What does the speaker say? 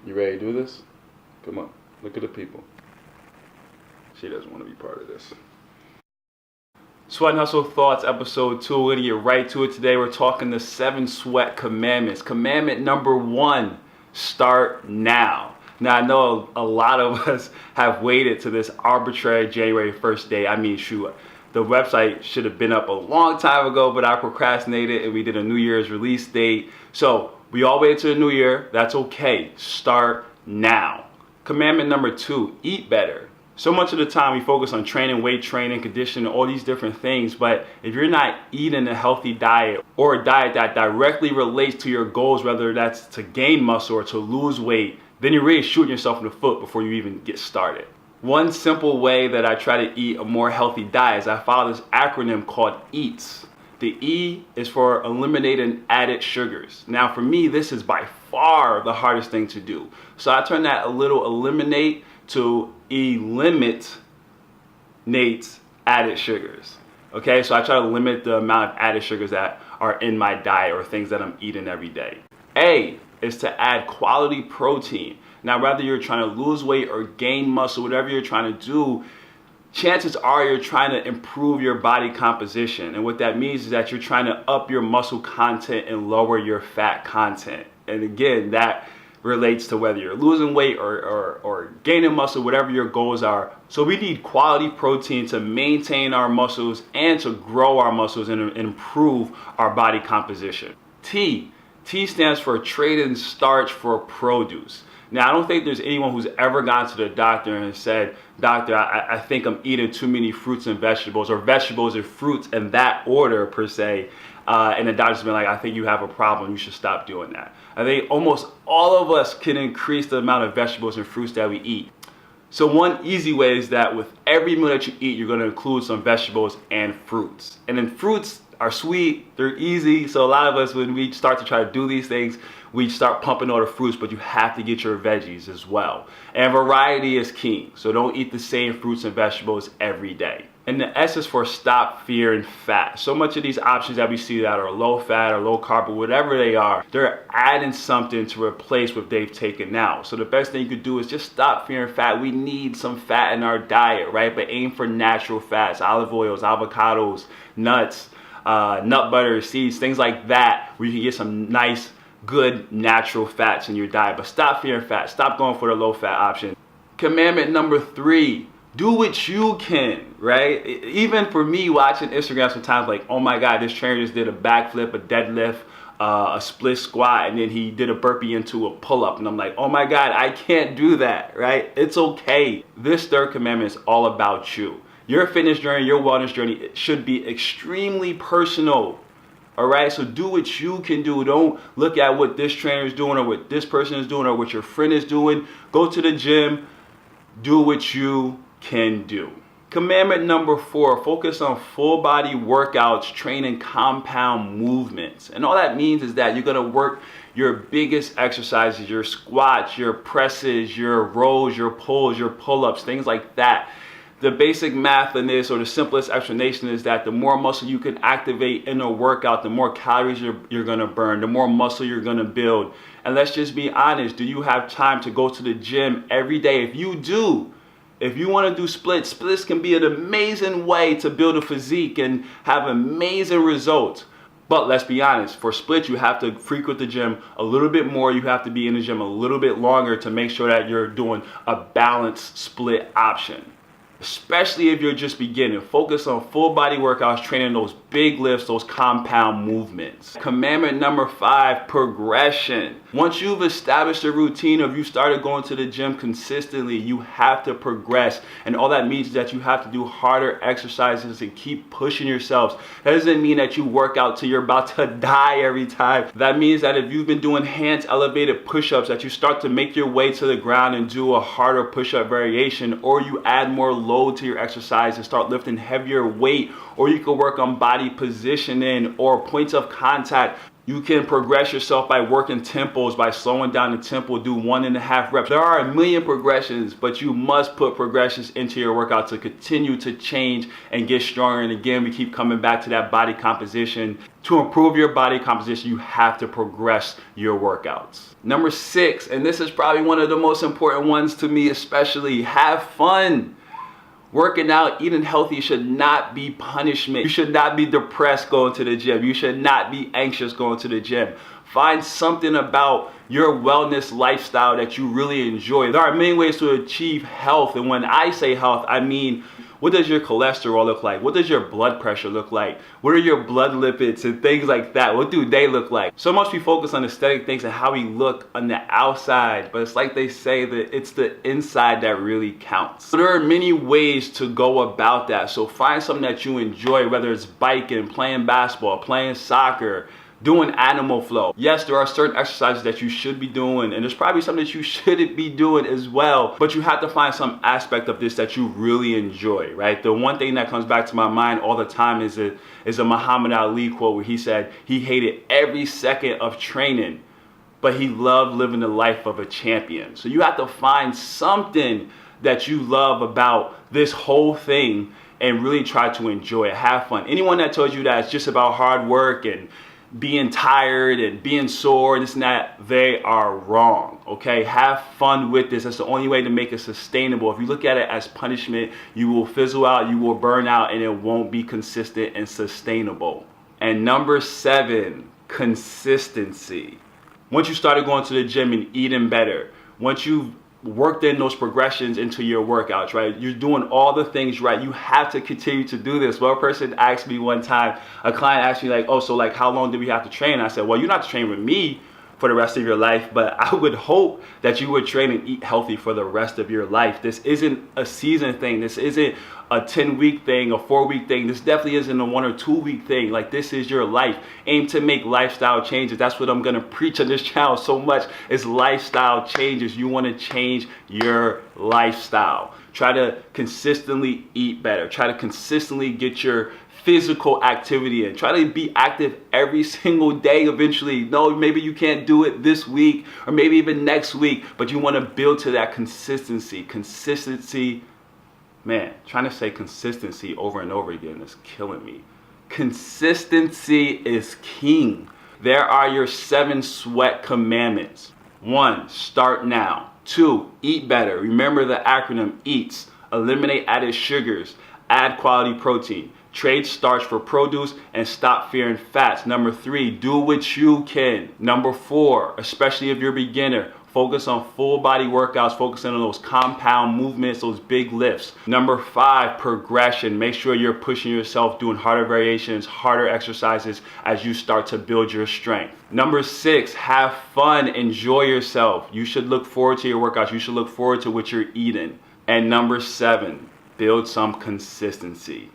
You ready to do this? Come on, look at the people. She doesn't want to be part of this. Sweat and Hustle Thoughts, episode 2. We're going to get right to it today. We're talking the 7 sweat commandments. Commandment number 1, start now. Now, I know a lot of us have waited to this arbitrary January 1st day. I mean, shoot, the website should have been up a long time ago, but I procrastinated and we did a New Year's release date. So we all waited to the New Year. That's okay. Start now. Commandment number 2, eat better. So much of the time we focus on training, weight training, conditioning, all these different things. But if you're not eating a healthy diet or a diet that directly relates to your goals, whether that's to gain muscle or to lose weight, then you're really shooting yourself in the foot before you even get started. One simple way that I try to eat a more healthy diet is I follow this acronym called EATS. The E is for eliminating added sugars. Now for me, this is by far the hardest thing to do. So I turn that a little eliminate to eliminate added sugars. Okay, so I try to limit the amount of added sugars that are in my diet or things that I'm eating every day. A is to add quality protein. Now, whether you're trying to lose weight or gain muscle, whatever you're trying to do, chances are you're trying to improve your body composition. And what that means is that you're trying to up your muscle content and lower your fat content. And again, that relates to whether you're losing weight or gaining muscle, whatever your goals are. So we need quality protein to maintain our muscles and to grow our muscles and improve our body composition. T stands for trading starch for produce. Now, I don't think there's anyone who's ever gone to the doctor and said, doctor, I think I'm eating too many fruits and vegetables, or vegetables and fruits in that order per se. And the doctor's been like, I think you have a problem. You should stop doing that. I think almost all of us can increase the amount of vegetables and fruits that we eat. So one easy way is that with every meal that you eat, you're going to include some vegetables and fruits. And then fruits are sweet, they're easy. So a lot of us, when we start to try to do these things, we start pumping all the fruits, but you have to get your veggies as well. And variety is king. So don't eat the same fruits and vegetables every day. And the S is for stop fearing fat. So much of these options that we see that are low fat or low carb or whatever they are, they're adding something to replace what they've taken out. So the best thing you could do is just stop fearing fat. We need some fat in our diet, right? But aim for natural fats, olive oils, avocados, nuts, nut butter, seeds, things like that, where you can get some nice, good, natural fats in your diet. But stop fearing fat. Stop going for the low fat option. Commandment number 3. Do what you can, right? Even for me watching Instagram sometimes, like, oh my God, this trainer just did a backflip, a deadlift, a split squat, and then he did a burpee into a pull-up. And I'm like, oh my God, I can't do that, right? It's okay. This 3rd commandment is all about you. Your fitness journey, your wellness journey, it should be extremely personal. All right, so do what you can do. Don't look at what this trainer is doing or what this person is doing or what your friend is doing. Go to the gym, do what you can do. Commandment number 4, focus on full body workouts, training compound movements. And all that means is that you're gonna work your biggest exercises, your squats, your presses, your rows, your pulls, your pull-ups, things like that. The basic math in this, or the simplest explanation, is that the more muscle you can activate in a workout, the more calories you're gonna burn, the more muscle you're gonna build. And let's just be honest, do you have time to go to the gym every day? If you do, if you wanna do splits can be an amazing way to build a physique and have amazing results. But let's be honest, for splits, you have to frequent the gym a little bit more. You have to be in the gym a little bit longer to make sure that you're doing a balanced split option. Especially if you're just beginning. Focus on full body workouts, training those big lifts, those compound movements. Commandment number 5, progression. Once you've established a routine, or if you started going to the gym consistently, you have to progress. And all that means is that you have to do harder exercises and keep pushing yourselves. That doesn't mean that you work out till you're about to die every time. That means that if you've been doing hands elevated push-ups, that you start to make your way to the ground and do a harder push-up variation, or you add more load to your exercise and start lifting heavier weight, or you can work on body positioning or points of contact. You can progress yourself by working tempos, by slowing down the tempo, do 1.5 reps. There are a million progressions, but you must put progressions into your workout to continue to change and get stronger. And again, we keep coming back to that body composition. To improve your body composition, you have to progress your workouts. Number 6, and this is probably one of the most important ones to me especially, have fun. Working out, eating healthy should not be punishment. You should not be depressed going to the gym. You should not be anxious going to the gym. Find something about your wellness lifestyle that you really enjoy. There are many ways to achieve health. And when I say health, I mean, what does your cholesterol look like? What does your blood pressure look like? What are your blood lipids and things like that? What do they look like? So much we focus on aesthetic things and how we look on the outside, but it's like they say that it's the inside that really counts. So there are many ways to go about that. So find something that you enjoy, whether it's biking, playing basketball, playing soccer, doing animal flow. Yes, there are certain exercises that you should be doing, and there's probably some that you shouldn't be doing as well, but you have to find some aspect of this that you really enjoy, right? The one thing that comes back to my mind all the time is a Muhammad Ali quote where he said he hated every second of training, but he loved living the life of a champion. So you have to find something that you love about this whole thing and really try to enjoy it, have fun. Anyone that tells you that it's just about hard work and being tired and being sore, this and that, they are wrong, okay? Have fun with this. That's the only way to make it sustainable. If you look at it as punishment, you will fizzle out, you will burn out, and it won't be consistent and sustainable. And number 7, consistency. Once you started going to the gym and eating better, once you've worked in those progressions into your workouts, right? You're doing all the things right. You have to continue to do this. One person asked me one time, a client asked me like, oh, so like how long do we have to train? I said, well, you're not to train with me for the rest of your life, but I would hope that you would train and eat healthy for the rest of your life. This isn't a season thing. This isn't a 10-week thing, a 4-week thing. This definitely isn't a 1 or 2 week thing. Like, this is your life. Aim to make lifestyle changes. That's what I'm gonna preach on this channel so much, is lifestyle changes. You wanna change your lifestyle. Try to consistently eat better. Try to consistently get your physical activity in. Try to be active every single day eventually. No, maybe you can't do it this week or maybe even next week, but you want to build to that consistency. Consistency, man, trying to say consistency over and over again is killing me. Consistency is king. There are your 7 sweat commandments. 1, start now. 2, eat better. Remember the acronym EATS. Eliminate added sugars. Add quality protein. Trade starch for produce and stop fearing fats. Number 3, do what you can. Number 4, especially if you're a beginner, focus on full body workouts, focusing on those compound movements, those big lifts. Number 5, progression. Make sure you're pushing yourself, doing harder variations, harder exercises as you start to build your strength. Number 6, have fun, enjoy yourself. You should look forward to your workouts. You should look forward to what you're eating. And number 7, build some consistency.